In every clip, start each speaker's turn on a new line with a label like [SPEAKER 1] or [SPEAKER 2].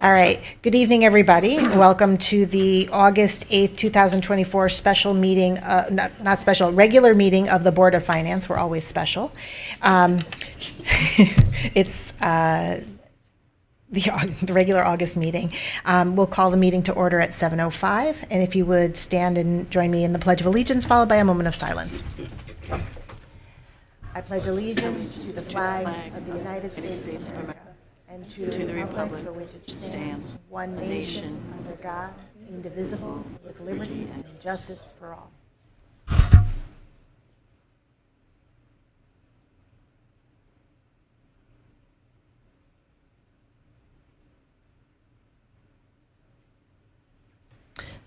[SPEAKER 1] All right. Good evening, everybody. Welcome to the August 8th, 2024 special meeting, not special, regular meeting of the Board of Finance. We're always special. It's the regular August meeting. We'll call the meeting to order at 7:05. And if you would stand and join me in the Pledge of Allegiance, followed by a moment of silence. I pledge allegiance to the flag of the United States of America and to the republic for which it stands, one nation, under God, indivisible, with liberty and justice for all.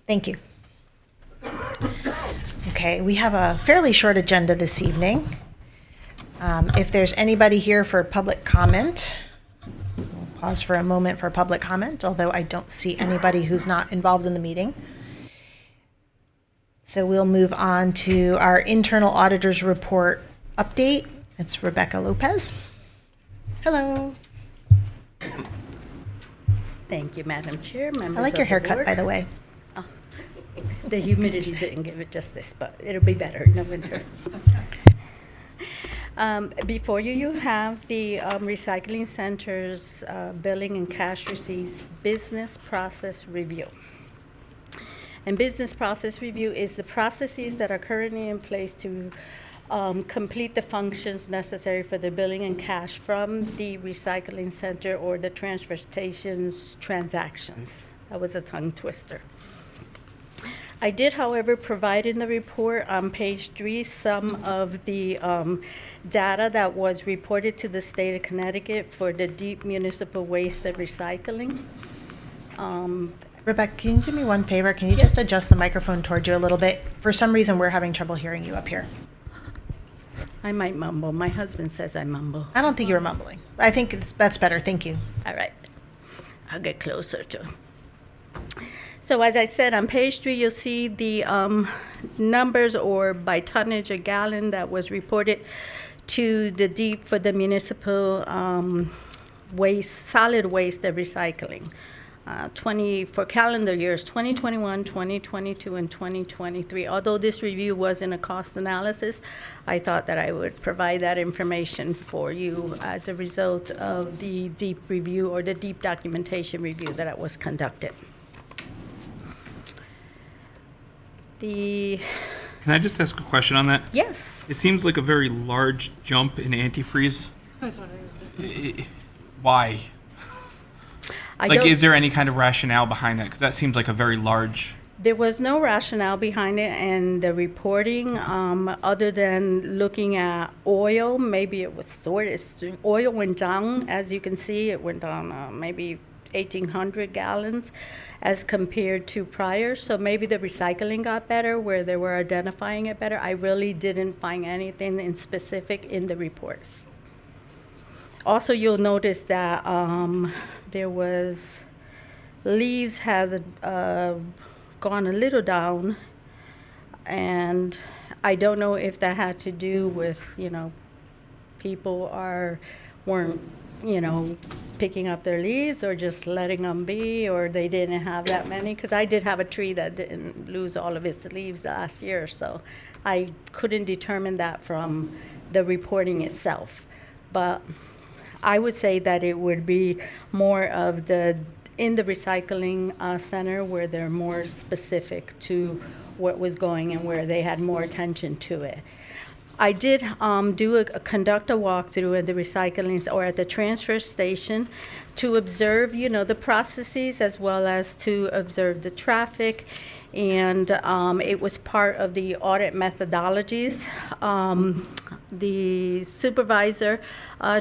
[SPEAKER 1] Thank you. Okay, we have a fairly short agenda this evening. If there's anybody here for public comment, we'll pause for a moment for public comment, although I don't see anybody who's not involved in the meeting. So we'll move on to our internal auditor's report update. It's Rebecca Lopez. Hello.
[SPEAKER 2] Thank you, Madam Chair, members
[SPEAKER 1] I like
[SPEAKER 2] of
[SPEAKER 1] your
[SPEAKER 2] the
[SPEAKER 1] haircut,
[SPEAKER 2] board.
[SPEAKER 1] by the way.
[SPEAKER 2] The humidity didn't give it justice, but it'll be better in the winter. Before you have the Recycling Center's billing and cash receipts business process review. And business process review is the processes that are currently in place to complete the functions necessary for the billing and cash from the recycling center or the transfer station's transactions. That was a tongue twister. I did, however, provide in the report on page 3 some of the data that was reported to the state of Connecticut for the deep municipal waste and recycling.
[SPEAKER 1] Rebecca, can you do me one favor? Can you just adjust the microphone towards you a little bit? For some reason, we're having trouble hearing you up here.
[SPEAKER 2] I might mumble. My husband says I mumble.
[SPEAKER 1] I don't think you were mumbling. I think that's better. Thank you.
[SPEAKER 2] All right. I'll get closer to. So as I said, on page 3, you'll see the numbers or by tonnage a gallon that was reported to the deep for the municipal waste, solid waste and recycling. For calendar years 2021, 2022, and 2023. Although this review wasn't a cost analysis, I thought that I would provide that information for you as a result of the deep review or the deep documentation review that was conducted.
[SPEAKER 3] Can I just ask a question on that?
[SPEAKER 2] Yes.
[SPEAKER 3] It seems like a very large jump in antifreeze. Why? Is there any kind of rationale behind that? Because that seems like a very large.
[SPEAKER 2] There was no rationale behind it, and the reporting, other than looking at oil, maybe it was oil went down, as you can see, it went down maybe 1,800 gallons as compared to prior. So maybe the recycling got better where they were identifying it better. I really didn't find anything in specific in the reports. Also, you'll notice that there was leaves had gone a little down, and I don't know if that had to do with, people weren't picking up their leaves or just letting them be, or they didn't have that many, because I did have a tree that didn't lose all of its leaves last year, so I couldn't determine that from the reporting itself. But I would say that it would be more of in the recycling center where they're more specific to what was going and where they had more attention to it. I did conduct a walkthrough at the recycling or at the transfer station to observe, the processes as well as to observe the traffic, and it was part of the audit methodologies. The supervisor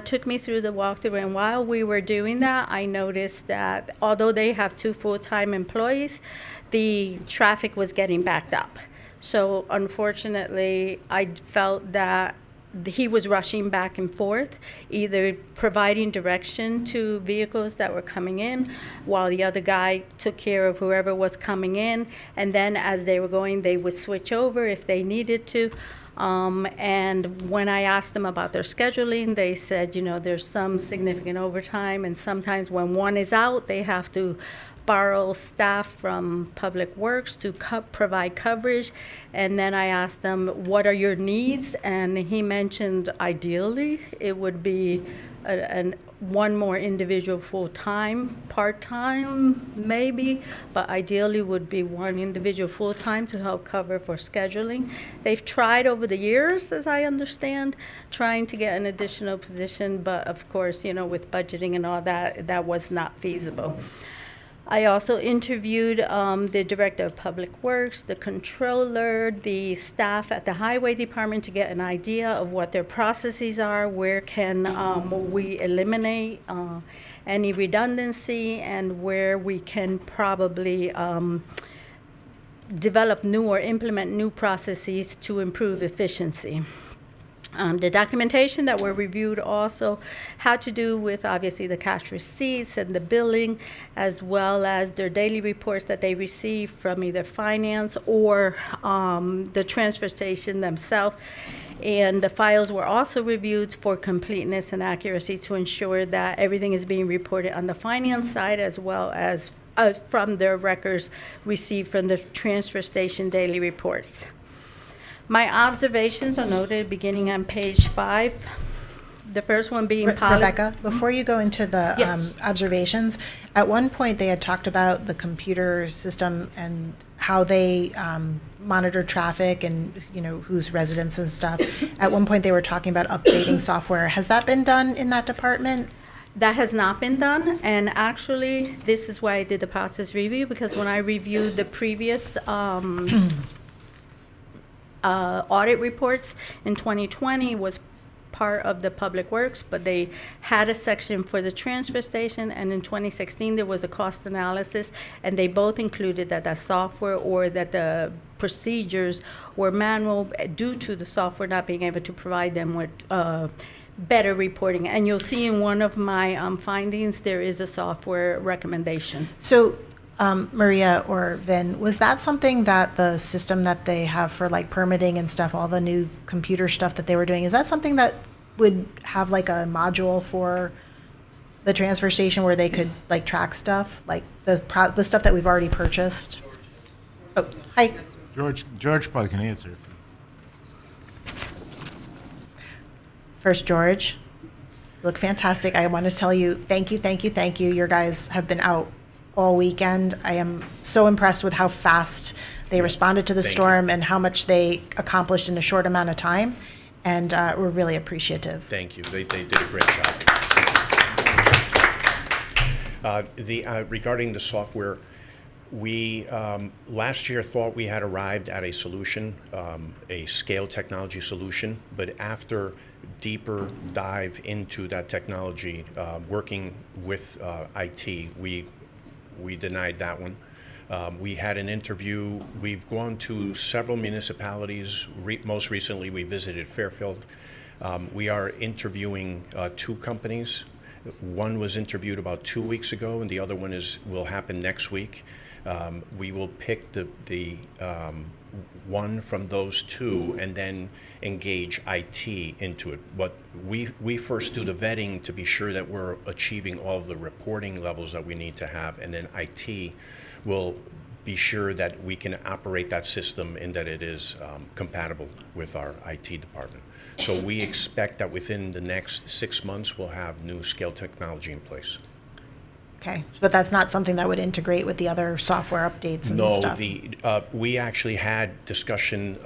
[SPEAKER 2] took me through the walkthrough, and while we were doing that, I noticed that although they have 2 full-time employees, the traffic was getting backed up. So unfortunately, I felt that he was rushing back and forth, either providing direction to vehicles that were coming in while the other guy took care of whoever was coming in. And then as they were going, they would switch over if they needed to. And when I asked them about their scheduling, they said, there's some significant overtime, and sometimes when one is out, they have to borrow staff from Public Works to provide coverage. And then I asked them, what are your needs? And he mentioned ideally it would be one more individual full-time, part-time maybe, but ideally would be one individual full-time to help cover for scheduling. They've tried over the years, as I understand, trying to get an additional position, but of course, with budgeting and all that, that was not feasible. I also interviewed the Director of Public Works, the Controller, the staff at the Highway Department to get an idea of what their processes are, where can we eliminate any redundancy, and where we can probably develop new or implement new processes to improve efficiency. The documentation that were reviewed also had to do with obviously the cash receipts and the billing, as well as their daily reports that they receive from either finance or the transfer station themselves. And the files were also reviewed for completeness and accuracy to ensure that everything is being reported on the finance side, as well as from their records received from the transfer station daily reports. My observations are noted beginning on page 5. The first one being policy.
[SPEAKER 1] Rebecca, before you go into the
[SPEAKER 2] Yes.
[SPEAKER 1] observations, at one point they had talked about the computer system and how they monitor traffic and, whose residents and stuff. At one point they were talking about updating software. Has that been done in that department?
[SPEAKER 2] That has not been done, and actually, this is why I did the process review, because when I reviewed the previous audit reports in 2020 was part of the Public Works, but they had a section for the transfer station, and in 2016 there was a cost analysis, and they both included that the software or that the procedures were manual due to the software not being able to provide them with better reporting. And you'll see in one of my findings there is a software recommendation.
[SPEAKER 1] So, Maria or Vin, was that something that the system that they have for like permitting and stuff, all the new computer stuff that they were doing, is that something that would have like a module for the transfer station where they could like track stuff, like the stuff that we've already purchased? Oh, hi.
[SPEAKER 4] George probably can answer.
[SPEAKER 1] First, George, you look fantastic. I want to tell you, thank you, thank you, thank you. Your guys have been out all weekend. I am so impressed with how fast they responded to the storm and how much they accomplished in a short amount of time. And we're really appreciative.
[SPEAKER 5] Thank you. They did a great job. Regarding the software, we last year thought we had arrived at a solution, a scale technology solution, but after deeper dive into that technology, working with IT, we denied that one. We had an interview. We've gone to several municipalities. Most recently, we visited Fairfield. We are interviewing 2 companies. One was interviewed about 2 weeks ago, and the other one will happen next week. We will pick the one from those 2 and then engage IT into it. But we first do the vetting to be sure that we're achieving all of the reporting levels that we need to have, and then IT will be sure that we can operate that system and that it is compatible with our IT department. So we expect that within the next 6 months we'll have new scale technology in place.
[SPEAKER 1] Okay, but that's not something that would integrate with the other software updates and stuff?
[SPEAKER 5] No, we actually had discussion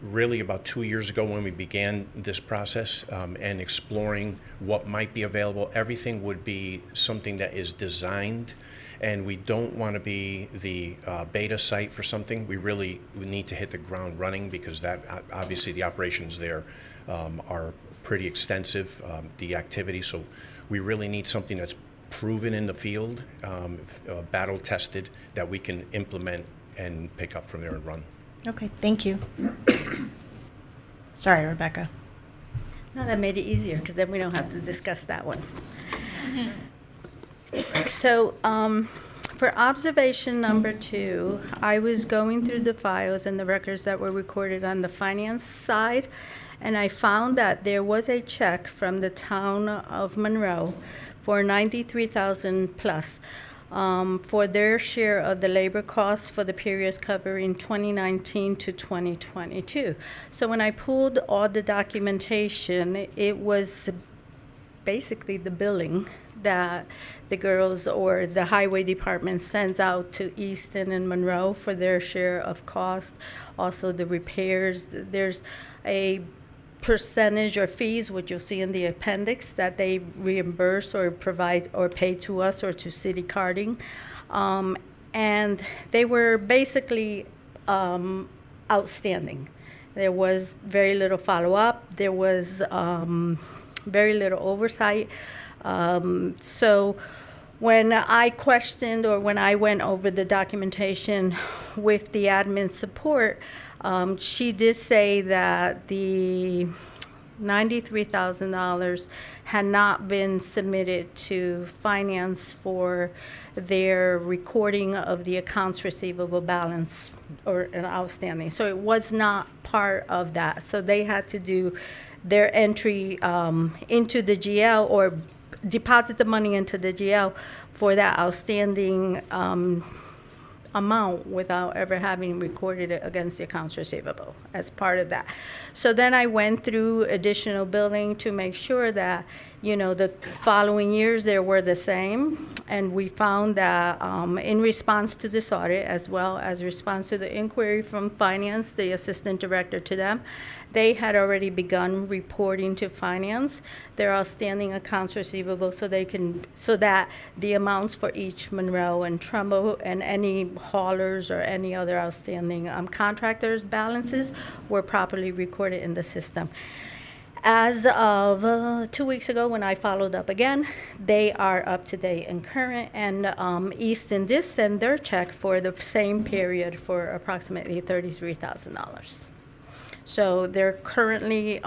[SPEAKER 5] really about 2 years ago when we began this process and exploring what might be available. Everything would be something that is designed, and we don't want to be the beta site for something. We need to hit the ground running, because that obviously the operations there are pretty extensive, the activity. So we really need something that's proven in the field, battle tested, that we can implement and pick up from there and run.
[SPEAKER 1] Okay, thank you. Sorry, Rebecca.
[SPEAKER 2] No, that made it easier, because then we don't have to discuss that one. So For observation number 2, I was going through the files and the records that were recorded on the finance side, and I found that there was a check from the town of Monroe for $93,000 plus for their share of the labor costs for the periods covering 2019 to 2022. So when I pulled all the documentation, it was basically the billing that the girls or the highway department sends out to Easton and Monroe for their share of cost. Also the repairs, there's a percentage or fees, which you'll see in the appendix, that they reimburse or provide or pay to us or to City Carding. And they were basically outstanding. There was very little follow-up. There was very little oversight. So when I questioned or when I went over the documentation with the admin support, she did say that the $93,000 had not been submitted to finance for their recording of the accounts receivable balance or an outstanding. So it was not part of that. So they had to do their entry into the GL or deposit the money into the GL for that outstanding amount without ever having recorded it against the accounts receivable as part of that. So then I went through additional billing to make sure that, you know, the following years they were the same. And we found that in response to this audit, as well as response to the inquiry from finance, the assistant director to them, they had already begun reporting to finance their outstanding accounts receivable so that the amounts for each Monroe and Trumbull and any haulers or any other outstanding contractors' balances were properly recorded in the system. As of 2 weeks ago, when I followed up again, they are up to date and current, and Easton did send their check for the same period for approximately $33,000. So they're currently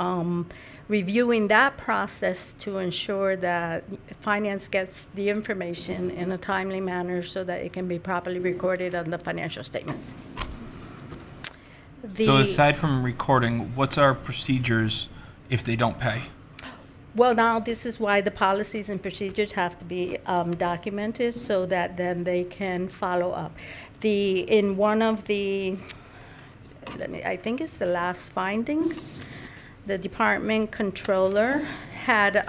[SPEAKER 2] reviewing that process to ensure that finance gets the information in a timely manner so that it can be properly recorded on the financial statements.
[SPEAKER 3] So aside from recording, what's our procedures if they don't pay?
[SPEAKER 2] Well, now this is why the policies and procedures have to be documented so that then they can follow up. In one of the, I think it's the last finding, the department controller had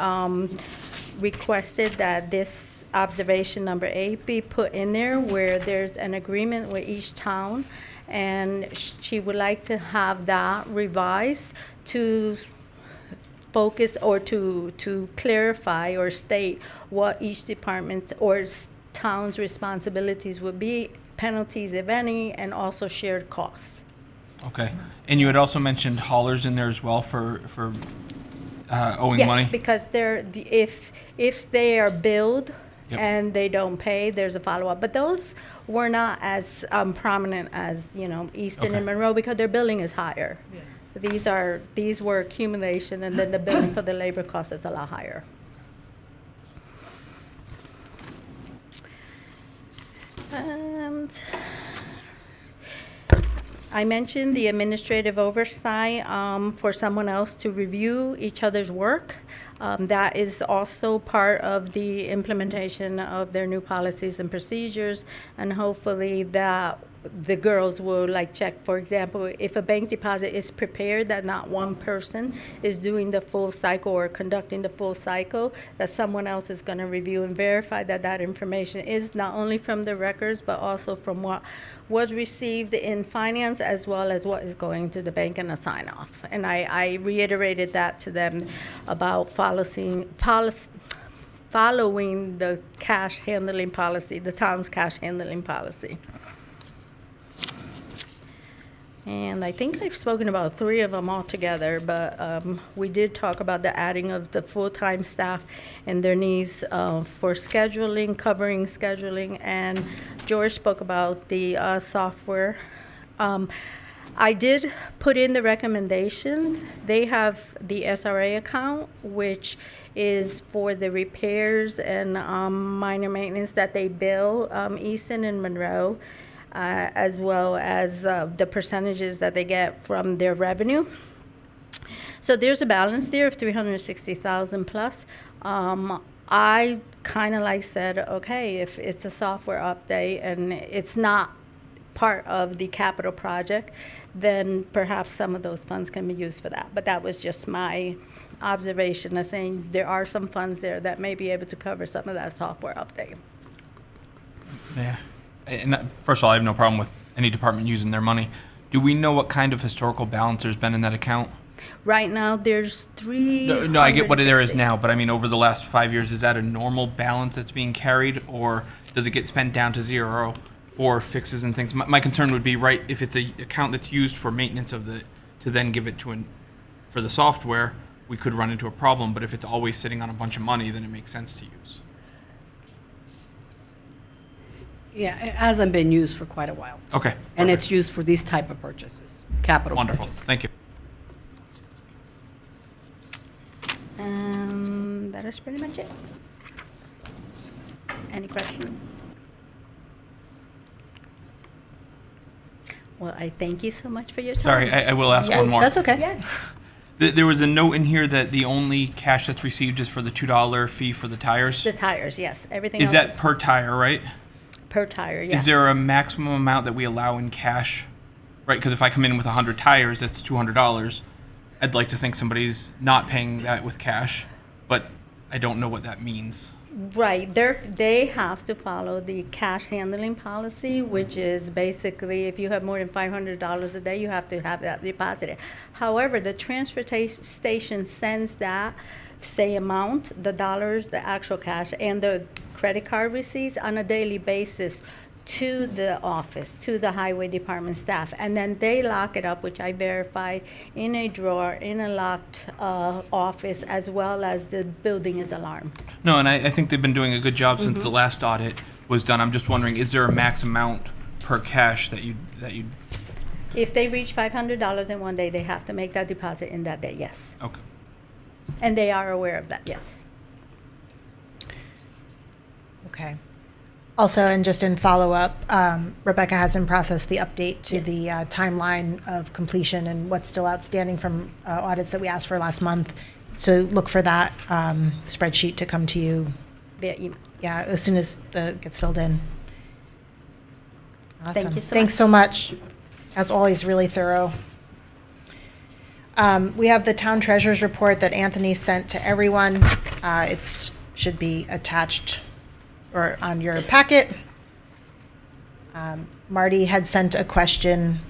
[SPEAKER 2] requested that this observation number 8 be put in there where there's an agreement with each town, and she would like to have that revised to focus or to clarify or state what each department or town's responsibilities would be, penalties if any, and also shared costs.
[SPEAKER 3] Okay. And you had also mentioned haulers in there as well for owing money?
[SPEAKER 2] Yes, because if they are billed
[SPEAKER 3] Yep.
[SPEAKER 2] and they don't pay, there's a follow-up. But those were not as prominent as, you know, Easton
[SPEAKER 3] Okay.
[SPEAKER 2] and Monroe because their billing is higher. These were accumulation, and then the billing for the labor cost is a lot higher. And I mentioned the administrative oversight for someone else to review each other's work. That is also part of the implementation of their new policies and procedures, and hopefully that the girls will check, for example, if a bank deposit is prepared, that not one person is doing the full cycle or conducting the full cycle, that someone else is going to review and verify that that information is not only from the records, but also from what was received in finance, as well as what is going to the bank in a sign-off. And I reiterated that to them about following the cash handling policy, the town's cash handling policy. And I think I've spoken about 3 of them altogether, but we did talk about the adding of the full-time staff and their needs for scheduling, covering scheduling, and George spoke about the software. I did put in the recommendations. They have the SRA account, which is for the repairs and minor maintenance that they bill Easton and Monroe, as well as the percentages that they get from their revenue. So there's a balance there of 360,000 plus. I kind of like said, okay, if it's a software update and it's not part of the capital project, then perhaps some of those funds can be used for that. But that was just my observation of saying there are some funds there that may be able to cover some of that software update.
[SPEAKER 3] Yeah. And first of all, I have no problem with any department using their money. Do we know what kind of historical balance there's been in that account?
[SPEAKER 2] Right now, there's three.
[SPEAKER 3] No, I get what there is now, but I mean, over the last 5 years, is that a normal balance that's being carried, or does it get spent down to zero for fixes and things? My concern would be, right, if it's an account that's used for maintenance of the, to then give it to for the software, we could run into a problem. But if it's always sitting on a bunch of money, then it makes sense to use.
[SPEAKER 6] Yeah, it hasn't been used for quite a while.
[SPEAKER 3] Okay.
[SPEAKER 6] And
[SPEAKER 3] perfect.
[SPEAKER 6] it's used for these type of purchases, capital
[SPEAKER 3] Wonderful.
[SPEAKER 6] purchases.
[SPEAKER 3] Thank you.
[SPEAKER 2] That is pretty much it. Any questions? Well, I thank you so much for your time.
[SPEAKER 3] Sorry, I will ask
[SPEAKER 1] Yeah,
[SPEAKER 3] one more.
[SPEAKER 1] that's okay.
[SPEAKER 2] Yes.
[SPEAKER 3] There was a note in here that the only cash that's received is for the $2 fee for the tires.
[SPEAKER 2] The tires, yes. Everything
[SPEAKER 3] Is
[SPEAKER 2] else
[SPEAKER 3] that per tire, right?
[SPEAKER 2] per tire, yes.
[SPEAKER 3] Is there a maximum amount that we allow in cash? Right, because if I come in with 100 tires, that's $200. I'd like to think somebody's not paying that with cash, but I don't know what that means.
[SPEAKER 2] Right, they have to follow the cash handling policy, which is basically if you have more than $500 a day, you have to have that deposited. However, the transfer station sends that, say amount, the dollars, the actual cash, and the credit card receipts on a daily basis to the office, to the highway department staff. And then they lock it up, which I verified, in a drawer, in a locked office, as well as the building is alarmed.
[SPEAKER 3] No, and I think they've been doing a good job since the last audit was done. I'm just wondering, is there a max amount per cash that you
[SPEAKER 2] If they reach $500 in one day, they have to make that deposit in that day, yes.
[SPEAKER 3] okay.
[SPEAKER 2] And they are aware of that, yes.
[SPEAKER 1] Okay. Also, and just in follow-up, Rebecca hasn't processed the update to the timeline of completion and what's still outstanding from audits that we asked for last month. So look for that spreadsheet to come to you,
[SPEAKER 2] Via email.
[SPEAKER 1] yeah, as soon as it gets filled in. Awesome.
[SPEAKER 2] Thank you so
[SPEAKER 1] Thanks
[SPEAKER 2] much.
[SPEAKER 1] so much. As always, really thorough. We have the town treasurer's report that Anthony sent to everyone. It's should be attached or on your packet. Marty had sent a question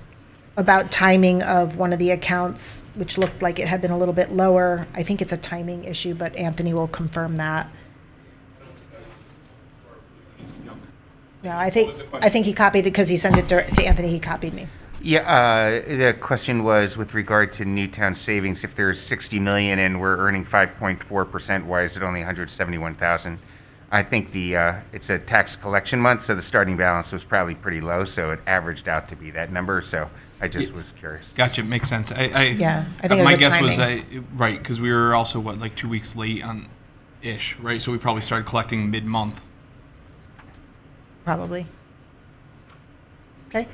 [SPEAKER 1] about timing of one of the accounts, which looked like it had been a little bit lower. I think it's a timing issue, but Anthony will confirm that. No, I think he copied it because he sent it to Anthony. He copied me.
[SPEAKER 7] Yeah, the question was with regard to Newtown savings. If there's 60 million and we're earning 5.4%, why is it only 171,000? I think it's a tax collection month, so the starting balance was probably pretty low, so it averaged out to be that number. So I just was curious.
[SPEAKER 3] Gotcha, makes sense.
[SPEAKER 1] Yeah, I think it was
[SPEAKER 3] my
[SPEAKER 1] a
[SPEAKER 3] guess was
[SPEAKER 1] timing.
[SPEAKER 3] right, because we were also like 2 weeks late on ish, right? So we probably started collecting mid-month.
[SPEAKER 1] Probably. Okay.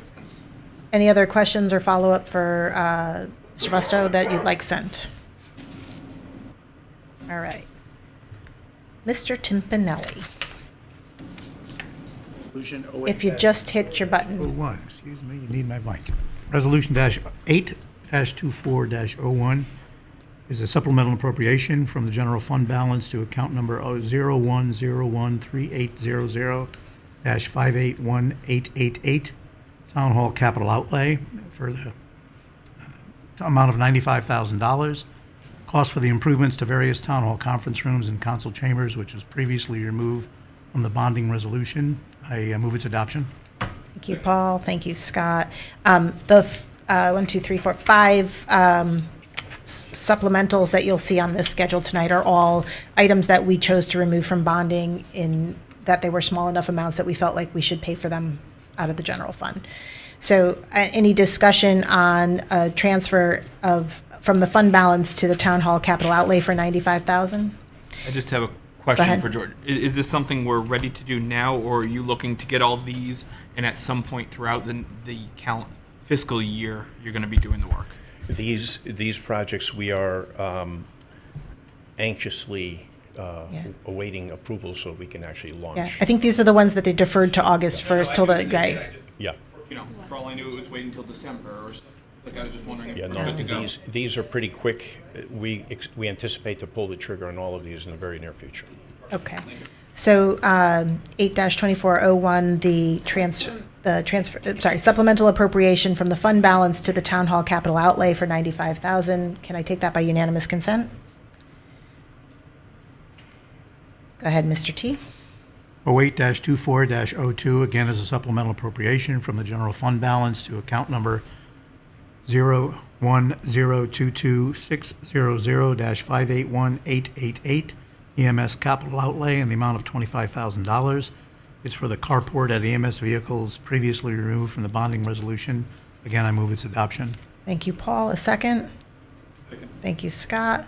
[SPEAKER 1] Any other questions or follow-up for Mr. Busto that you'd like sent? All right. Mr. Timpanelli,
[SPEAKER 4] Resolution
[SPEAKER 1] if you just hit your button.
[SPEAKER 4] 08-01, excuse me, you need my mic. Resolution -8-24-01 is a supplemental appropriation from the general fund balance to account number 01013800-581888, Town Hall capital outlay for the amount of $95,000. Cost for the improvements to various town hall conference rooms and council chambers, which was previously removed from the bonding resolution. I move its adoption.
[SPEAKER 1] Thank you, Paul. Thank you, Scott. The 1, 2, 3, 4, 5 supplementals that you'll see on this schedule tonight are all items that we chose to remove from bonding in that they were small enough amounts that we felt like we should pay for them out of the general fund. So any discussion on a transfer from the fund balance to the town hall capital outlay for 95,000?
[SPEAKER 3] I just have a
[SPEAKER 1] Go
[SPEAKER 3] question
[SPEAKER 1] ahead.
[SPEAKER 3] for George. Is this something we're ready to do now, or are you looking to get all these and at some point throughout the fiscal year you're going to be doing the work?
[SPEAKER 5] These projects, we are anxiously awaiting approval so we can actually launch.
[SPEAKER 1] Yeah, I think these are the ones that they deferred to August 1st till the, right?
[SPEAKER 5] Yeah.
[SPEAKER 3] You know, for all I knew, it was waiting until December, or like I was just wondering if
[SPEAKER 5] Yeah,
[SPEAKER 3] we're
[SPEAKER 5] no,
[SPEAKER 3] good to go.
[SPEAKER 5] these are pretty quick. We anticipate to pull the trigger on all of these in the very near future.
[SPEAKER 1] Okay. So 8-2401, supplemental appropriation from the fund balance to the town hall capital outlay for 95,000. Can I take that by unanimous consent? Go ahead, Mr. T.
[SPEAKER 4] 08-24-02, again is a supplemental appropriation from the general fund balance to account number 010226000-581888 EMS capital outlay in the amount of $25,000. It's for the carport at EMS vehicles previously removed from the bonding resolution. Again, I move its adoption.
[SPEAKER 1] Thank you, Paul. A second? Thank you, Scott.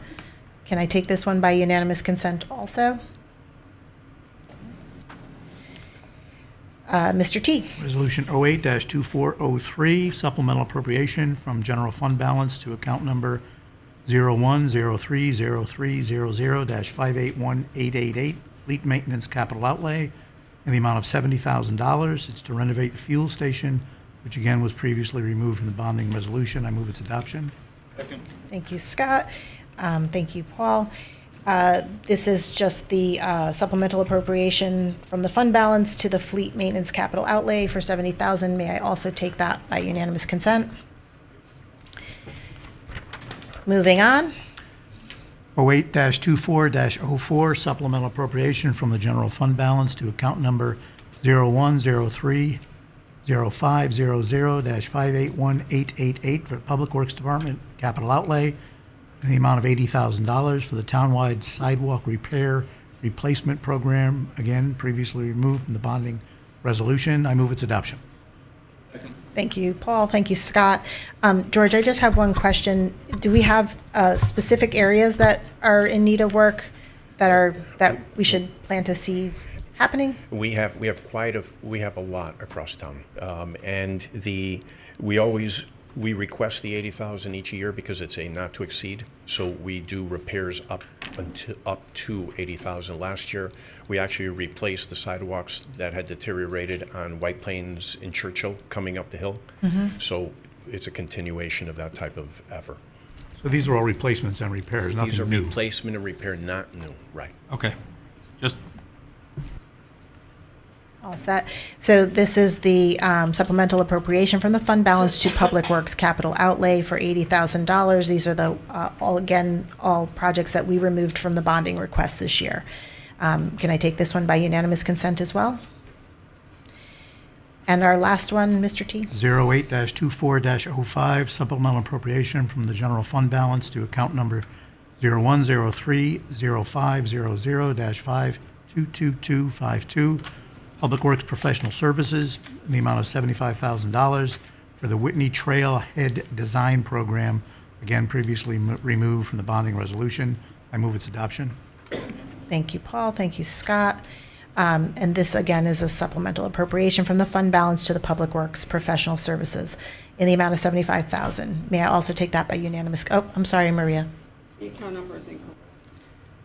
[SPEAKER 1] Can I take this one by unanimous consent also? Mr. T.
[SPEAKER 4] Resolution 08-2403, supplemental appropriation from general fund balance to account number 01030300-581888 fleet maintenance capital outlay in the amount of $70,000. It's to renovate the fuel station, which again was previously removed from the bonding resolution. I move its adoption.
[SPEAKER 1] Thank you, Scott. Thank you, Paul. This is just the supplemental appropriation from the fund balance to the fleet maintenance capital outlay for $70,000. May I also take that by unanimous consent? Moving on.
[SPEAKER 4] 08-24-04, supplemental appropriation from the general fund balance to account number 01030500-581888 for the Public Works Department capital outlay in the amount of $80,000 for the townwide sidewalk repair replacement program, again previously removed from the bonding resolution. I move its adoption.
[SPEAKER 1] Thank you, Paul. Thank you, Scott. George, I just have one question. Do we have specific areas that are in need of work that we should plan to see happening?
[SPEAKER 5] We have a lot across town, and we request the 80,000 each year because it's a not to exceed. So we do repairs up to 80,000. Last year, we actually replaced the sidewalks that had deteriorated on White Plains in Churchill coming up the hill. So it's a continuation of that type of effort.
[SPEAKER 4] So these are all replacements and repairs,
[SPEAKER 5] These are
[SPEAKER 4] nothing new.
[SPEAKER 5] replacement and repair, not new, right?
[SPEAKER 3] Okay. Just
[SPEAKER 1] All set. So this is the supplemental appropriation from the fund balance to Public Works capital outlay for $80,000. These are the, all projects that we removed from the bonding request this year. Can I take this one by unanimous consent as well? And our last one, Mr. T.
[SPEAKER 4] 08-24-05, supplemental appropriation from the general fund balance to account number 01030500-5222252, Public Works Professional Services, in the amount of $75,000 for the Whitney Trailhead Design Program, again previously removed from the bonding resolution. I move its adoption.
[SPEAKER 1] Thank you, Paul. Thank you, Scott. And this, again, is a supplemental appropriation from the fund balance to the Public Works Professional Services in the amount of $75,000. May I also take that by unanimous? Oh, I'm sorry, Maria.
[SPEAKER 8] The account number is incorrect.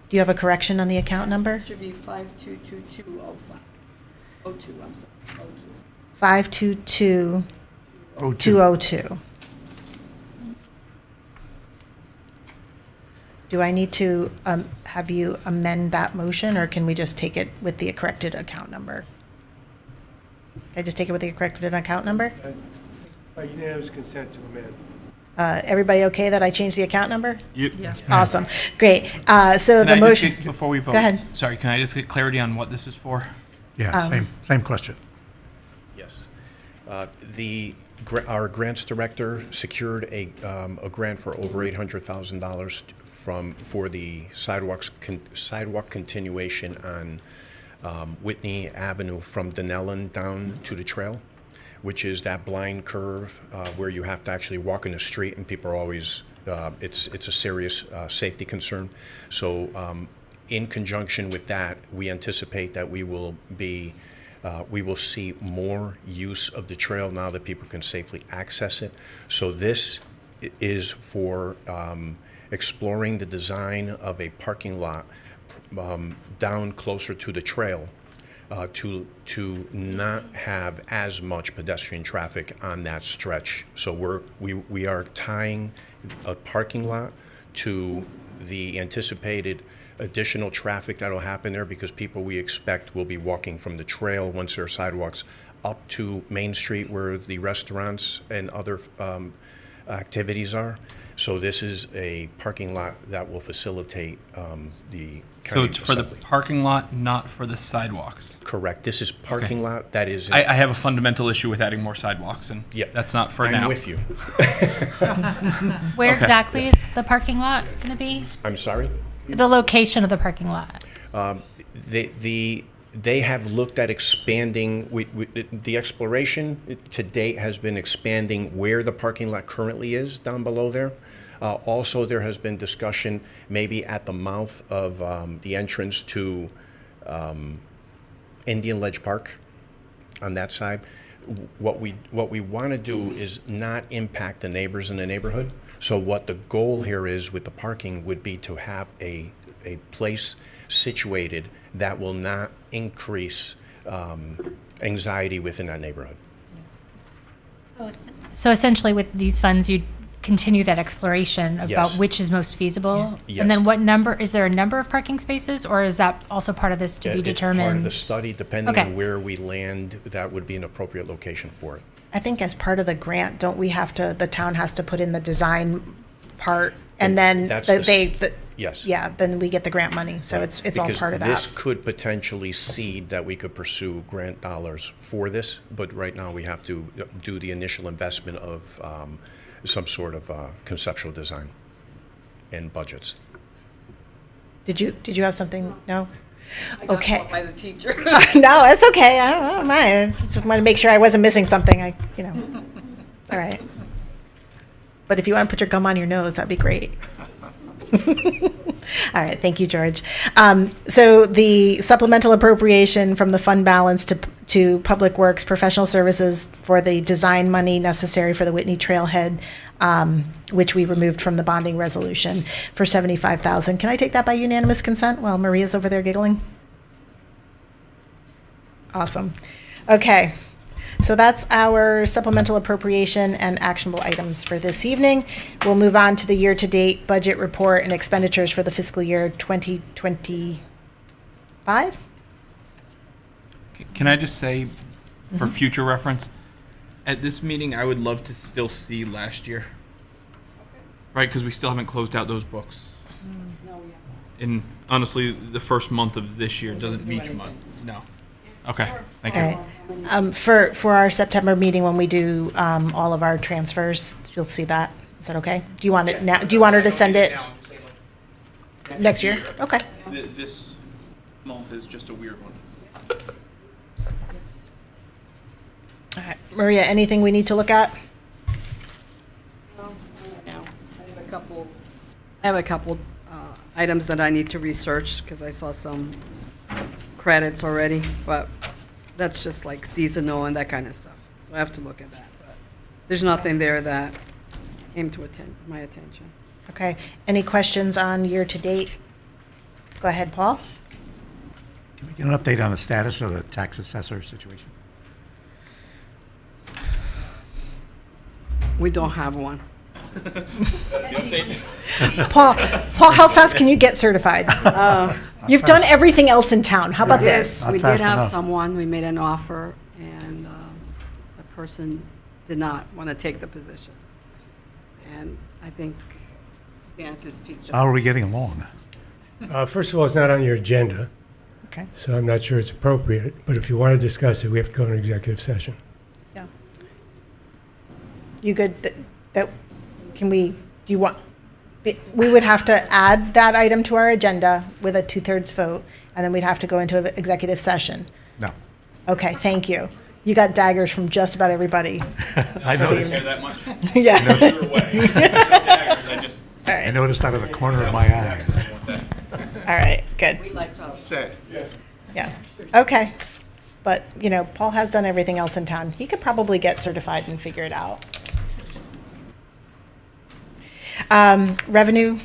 [SPEAKER 1] Do you have a correction on the account number?
[SPEAKER 8] It should be 522205. 02, I'm sorry, 02.
[SPEAKER 1] 522202. Do I need to have you amend that motion, or can we just take it with the corrected account number? Can I just take it with the corrected account number?
[SPEAKER 9] By unanimous consent to amend.
[SPEAKER 1] Everybody okay that I changed the account number?
[SPEAKER 6] Yes.
[SPEAKER 1] Awesome, great. So
[SPEAKER 3] Can
[SPEAKER 1] the
[SPEAKER 3] I just
[SPEAKER 1] motion.
[SPEAKER 3] get, before we vote?
[SPEAKER 1] Go ahead.
[SPEAKER 3] Sorry, can I just get clarity on what this is for?
[SPEAKER 4] Yeah, same question.
[SPEAKER 5] Yes. Our grants director secured a grant for over $800,000 for the sidewalk continuation on Whitney Avenue from Denellen down to the trail. which is that blind curve where you have to actually walk in the street, and people are always, it's a serious safety concern. So in conjunction with that, we anticipate that we will see more use of the trail now that people can safely access it. So this is for exploring the design of a parking lot down closer to the trail to not have as much pedestrian traffic on that stretch. So we are tying a parking lot to the anticipated additional traffic that'll happen there, because people we expect will be walking from the trail once there are sidewalks up to Main Street where the restaurants and other activities are. So this is a parking lot that will facilitate the
[SPEAKER 3] So
[SPEAKER 5] county
[SPEAKER 3] it's for the
[SPEAKER 5] assembly.
[SPEAKER 3] parking lot, not for the sidewalks.
[SPEAKER 5] Correct. This is parking lot that is.
[SPEAKER 3] I have a fundamental issue with adding more sidewalks, and
[SPEAKER 5] Yeah.
[SPEAKER 3] that's not for
[SPEAKER 5] I'm
[SPEAKER 3] now.
[SPEAKER 5] with you.
[SPEAKER 10] Where exactly is the parking lot going to be?
[SPEAKER 5] I'm sorry?
[SPEAKER 10] The location of the parking lot.
[SPEAKER 5] They have looked at expanding, the exploration to date has been expanding where the parking lot currently is down below there. Also, there has been discussion maybe at the mouth of the entrance to Indian Ledge Park on that side. What we want to do is not impact the neighbors in the neighborhood. So what the goal here is with the parking would be to have a place situated that will not increase anxiety within that neighborhood.
[SPEAKER 10] So essentially, with these funds, you continue that exploration about
[SPEAKER 5] Yes.
[SPEAKER 10] which is most feasible.
[SPEAKER 5] Yes.
[SPEAKER 10] And then what number, is there a number of parking spaces, or is that also part of this to be
[SPEAKER 5] It's
[SPEAKER 10] determined?
[SPEAKER 5] part of the study, depending
[SPEAKER 10] Okay.
[SPEAKER 5] on where we land, that would be an appropriate location for it.
[SPEAKER 1] I think as part of the grant, don't we have to, the town has to put in the design part, and then
[SPEAKER 5] That's yes.
[SPEAKER 1] yeah, then we get the grant money, so it's all
[SPEAKER 5] Because
[SPEAKER 1] part of
[SPEAKER 5] this
[SPEAKER 1] that.
[SPEAKER 5] could potentially seed that we could pursue grant dollars for this, but right now we have to do the initial investment of some sort of conceptual design and budgets.
[SPEAKER 1] Did you have something? No?
[SPEAKER 8] I got
[SPEAKER 1] Okay.
[SPEAKER 8] caught by the teacher.
[SPEAKER 1] No, it's okay. I don't mind. I just want to make sure I wasn't missing something. It's all right. But if you want to put your gum on your nose, that'd be great. All right, thank you, George. So the supplemental appropriation from the fund balance to Public Works Professional Services for the design money necessary for the Whitney Trailhead, which we removed from the bonding resolution for $75,000. Can I take that by unanimous consent while Maria's over there giggling? Awesome. Okay. So that's our supplemental appropriation and actionable items for this evening. We'll move on to the year-to-date budget report and expenditures for the fiscal year 2025.
[SPEAKER 3] Can I just say, for future reference, at this meeting, I would love to still see last year. Right, because we still haven't closed out those books. And honestly, the first month of this year doesn't meet much. No. Okay, thank you.
[SPEAKER 1] All right. For our September meeting, when we do all of our transfers, you'll see that. Is that okay? Do you want it now? Do you want her to send it next year? Okay.
[SPEAKER 3] This month is just a weird one.
[SPEAKER 1] All right. Maria, anything we need to look at?
[SPEAKER 8] No, I have a couple.
[SPEAKER 6] I have a couple items that I need to research because I saw some credits already, but that's just like seasonal and that kind of stuff. So I have to look at that. But there's nothing there that came to my attention.
[SPEAKER 1] Okay. Any questions on year-to-date? Go ahead, Paul.
[SPEAKER 4] Can we get an update on the status of the tax assessor situation?
[SPEAKER 6] We don't have one.
[SPEAKER 1] Paul, how fast can you get certified? You've done everything else in town. How about this?
[SPEAKER 4] Not
[SPEAKER 6] We did
[SPEAKER 4] fast
[SPEAKER 6] have
[SPEAKER 4] enough.
[SPEAKER 6] someone, we made an offer, and the person did not want to take the position. And I think,
[SPEAKER 8] Dan can speak to
[SPEAKER 4] How are we getting along?
[SPEAKER 9] First of all, it's not on your agenda,
[SPEAKER 1] Okay.
[SPEAKER 9] so I'm not sure it's appropriate. But if you want to discuss it, we have to go into executive session.
[SPEAKER 1] Yeah. You good? That can we? Do you want? We would have to add that item to our agenda with a 2/3 vote, and then we'd have to go into an executive session.
[SPEAKER 4] No.
[SPEAKER 1] Okay. Thank you. You got daggers from just about everybody.
[SPEAKER 4] I noticed,
[SPEAKER 3] that much?
[SPEAKER 1] Yeah.
[SPEAKER 3] I just.
[SPEAKER 4] I noticed out of the corner of my eye.
[SPEAKER 1] All right, good.
[SPEAKER 8] We like to.
[SPEAKER 1] Yeah. Okay. But, you know, Paul has done everything else in town. He could probably get certified and figure it out. Revenue,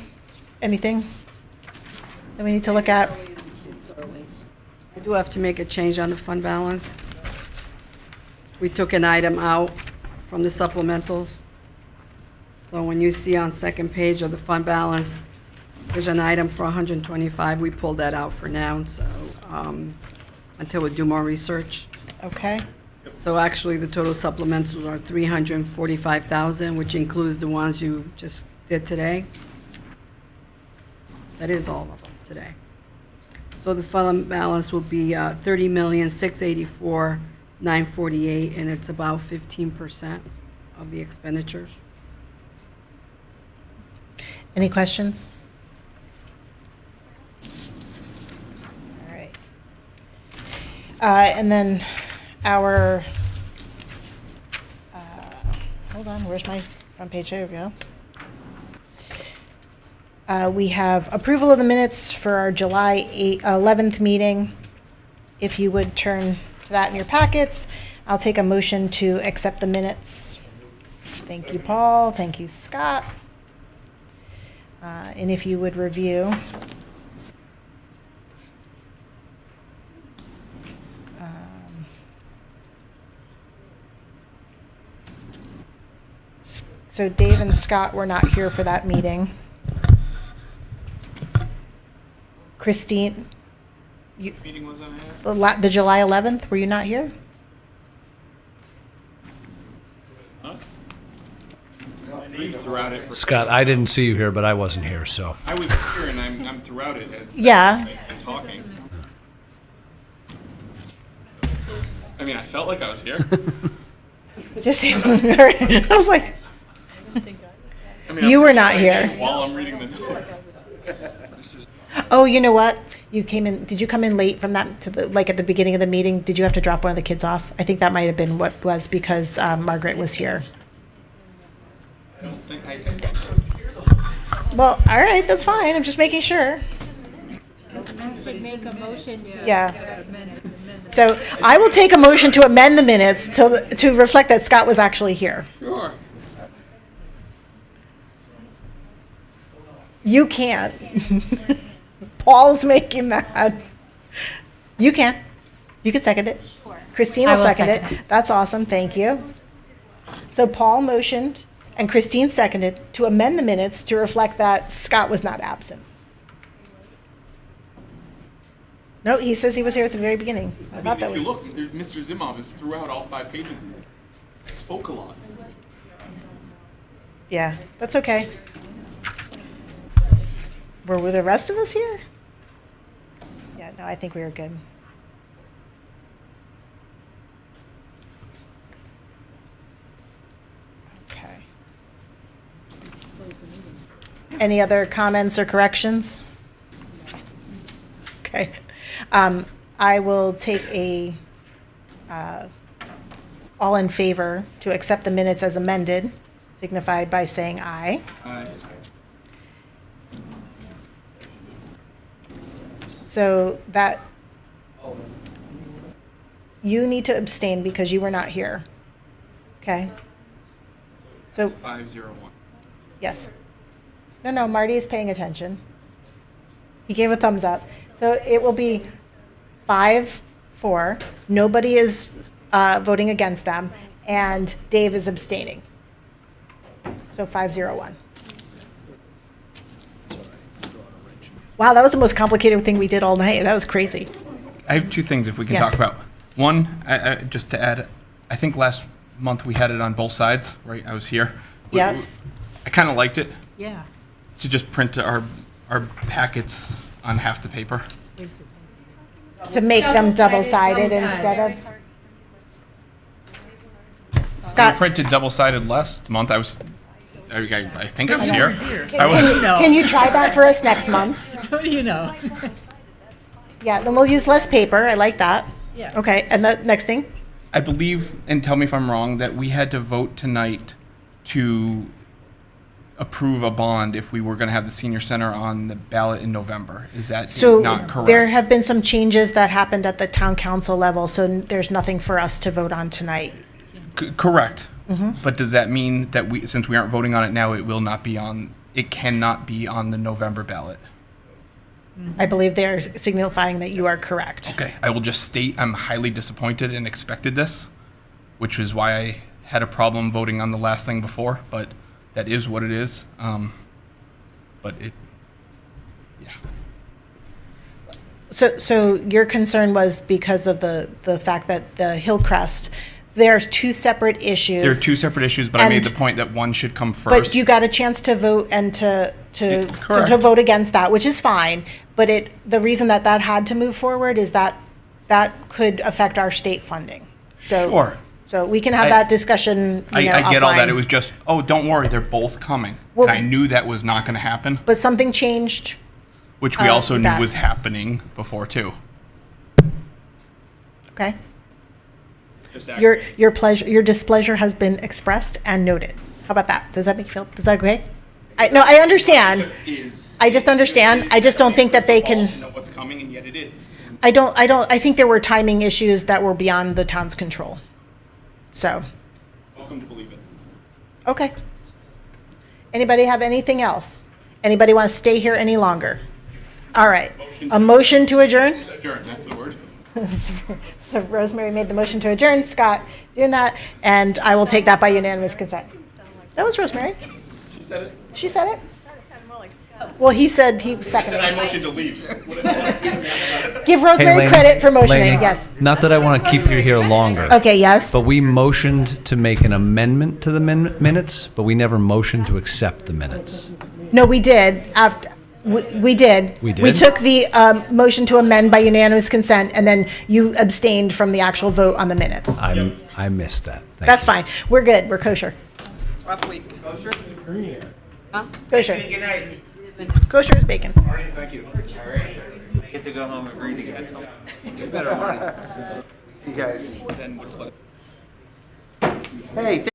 [SPEAKER 1] anything that we need to look at?
[SPEAKER 8] It's early.
[SPEAKER 6] I do have to make a change on the fund balance. We took an item out from the supplementals. So when you see on second page of the fund balance, there's an item for 125. We pulled that out for now, so until we do more research.
[SPEAKER 1] Okay.
[SPEAKER 6] So actually, the total supplementals are 345,000, which includes the ones you just did today. That is all of them today. So the fund balance will be 30,684,948, and it's about 15% of the expenditures.
[SPEAKER 1] Any questions? All right. And then our, hold on, where's my front page? There we go. We have approval of the minutes for our July 11th meeting. If you would turn to that in your packets, I'll take a motion to accept the minutes. Thank you, Paul. Thank you, Scott. And if you would review. So Dave and Scott were not here for that meeting. Christine,
[SPEAKER 3] Meeting was on air?
[SPEAKER 1] the July 11th, were you not here?
[SPEAKER 3] Throughout it for.
[SPEAKER 11] Scott, I didn't see you here, but I wasn't here, so.
[SPEAKER 3] I was here and I'm throughout it as.
[SPEAKER 1] Yeah.
[SPEAKER 3] And talking. I mean, I felt like I was here.
[SPEAKER 1] Just, I was like,
[SPEAKER 3] I mean,
[SPEAKER 1] You
[SPEAKER 3] I'm
[SPEAKER 1] were not
[SPEAKER 3] reading
[SPEAKER 1] here.
[SPEAKER 3] it While I'm reading the notes.
[SPEAKER 1] oh, you know what? You came in, did you come in late from that to the, like at the beginning of the meeting? Did you have to drop one of the kids off? I think that might have been what was because Margaret was here.
[SPEAKER 3] I don't think I was here.
[SPEAKER 1] Well, all right, that's fine. I'm just making sure. Yeah. So I will take a motion to amend the minutes to reflect that Scott was actually here.
[SPEAKER 3] Sure.
[SPEAKER 1] You can't. Paul's making that. You can. You can second it. Christine
[SPEAKER 10] I
[SPEAKER 1] will
[SPEAKER 10] will
[SPEAKER 1] second it.
[SPEAKER 10] second it.
[SPEAKER 1] That's awesome. Thank you. So Paul motioned and Christine seconded to amend the minutes to reflect that Scott was not absent. No, he says he was here at the very beginning. I
[SPEAKER 3] I
[SPEAKER 1] thought
[SPEAKER 3] mean,
[SPEAKER 1] that
[SPEAKER 3] if
[SPEAKER 1] was.
[SPEAKER 3] you look, Mr. Zimov is throughout all 5 pages. Spoke a lot.
[SPEAKER 1] Yeah, that's okay. Were the rest of us here? Yeah, no, I think we were good. Okay. Any other comments or corrections? Okay. I will take a, all in favor to accept the minutes as amended, signified by saying aye. So that, you need to abstain because you were not here. Okay? So,
[SPEAKER 3] 501.
[SPEAKER 1] yes. No, Marty is paying attention. He gave a thumbs up. So it will be 5-4. Nobody is voting against them, and Dave is abstaining. So 501. Wow, that was the most complicated thing we did all night. That was crazy.
[SPEAKER 3] I have 2 things if we can
[SPEAKER 1] Yes.
[SPEAKER 3] talk about. One, just to add, I think last month we had it on both sides, right? I was here.
[SPEAKER 1] Yeah.
[SPEAKER 3] I kind of liked it
[SPEAKER 8] Yeah.
[SPEAKER 3] to just print our packets on half the paper.
[SPEAKER 1] To make them double-sided instead of.
[SPEAKER 3] We
[SPEAKER 1] Scott,
[SPEAKER 3] printed double-sided last month. I think I was here. I was.
[SPEAKER 1] can you try that for us next month?
[SPEAKER 8] What do you know?
[SPEAKER 1] Yeah, then we'll use less paper. I like that.
[SPEAKER 8] Yeah.
[SPEAKER 1] Okay, and the next thing?
[SPEAKER 3] I believe, and tell me if I'm wrong, that we had to vote tonight to approve a bond if we were going to have the senior center on the ballot in November. Is that
[SPEAKER 1] So
[SPEAKER 3] not correct?
[SPEAKER 1] there have been some changes that happened at the town council level, so there's nothing for us to vote on tonight.
[SPEAKER 3] Correct. But does that mean that since we aren't voting on it now, it cannot be on the November ballot?
[SPEAKER 1] I believe they're signifying that you are correct.
[SPEAKER 3] Okay, I will just state I'm highly disappointed and expected this, which is why I had a problem voting on the last thing before, but that is what it is. But it, yeah.
[SPEAKER 1] So your concern was because of the fact that the Hillcrest, there's two separate issues.
[SPEAKER 3] There are two separate issues, but I made
[SPEAKER 1] And-
[SPEAKER 3] the point that one should come first.
[SPEAKER 1] But you got a chance to vote and to
[SPEAKER 3] correct.
[SPEAKER 1] vote against that, which is fine. But the reason that had to move forward is that could affect our state funding. So
[SPEAKER 3] Sure.
[SPEAKER 1] So we can have
[SPEAKER 3] I-
[SPEAKER 1] that discussion.
[SPEAKER 3] I get all that.
[SPEAKER 1] offline.
[SPEAKER 3] It was just, oh, don't worry, they're both coming.
[SPEAKER 1] Well-
[SPEAKER 3] and I knew that was not going to happen,
[SPEAKER 1] But something changed.
[SPEAKER 3] which we also knew
[SPEAKER 1] that-
[SPEAKER 3] was happening before too.
[SPEAKER 1] Okay. Your pleasure, your displeasure has been expressed and noted. How about that? Does that make you feel? Is that okay? I understand. I just understand. I just don't think that they can.
[SPEAKER 3] Know what's coming, and yet it is.
[SPEAKER 1] I think there were timing issues that were beyond the town's control. So,
[SPEAKER 3] Welcome to believe it.
[SPEAKER 1] okay. Anybody have anything else? Anybody want to stay here any longer? All right. A motion to adjourn?
[SPEAKER 3] Adjourn, that's the word.
[SPEAKER 1] So Rosemary made the motion to adjourn, Scott doing that, and I will take that by unanimous consent. That was Rosemary.
[SPEAKER 3] She said it.
[SPEAKER 1] She said it? Well, he said he seconded
[SPEAKER 3] I
[SPEAKER 1] it.
[SPEAKER 3] motioned to leave.
[SPEAKER 1] Give Rosemary
[SPEAKER 11] Laney,
[SPEAKER 1] credit for motioning,
[SPEAKER 11] Laney,
[SPEAKER 1] yes.
[SPEAKER 11] Not that I want to keep you here longer.
[SPEAKER 1] Okay, yes.
[SPEAKER 11] But we motioned to make an amendment to the minutes, but we never motioned to accept the minutes.
[SPEAKER 1] No, we did. We did.
[SPEAKER 11] We did?
[SPEAKER 1] We took the motion to amend by unanimous consent, and then you abstained from the actual vote on the minutes.
[SPEAKER 11] I missed that. Thank
[SPEAKER 1] That's
[SPEAKER 11] you.
[SPEAKER 1] fine. We're good. We're kosher.
[SPEAKER 8] Rough week.
[SPEAKER 1] Kosher.
[SPEAKER 8] Good.
[SPEAKER 1] Kosher is bacon.
[SPEAKER 7] Get to go home and breathe again.
[SPEAKER 3] Then what's left?
[SPEAKER 7] Hey,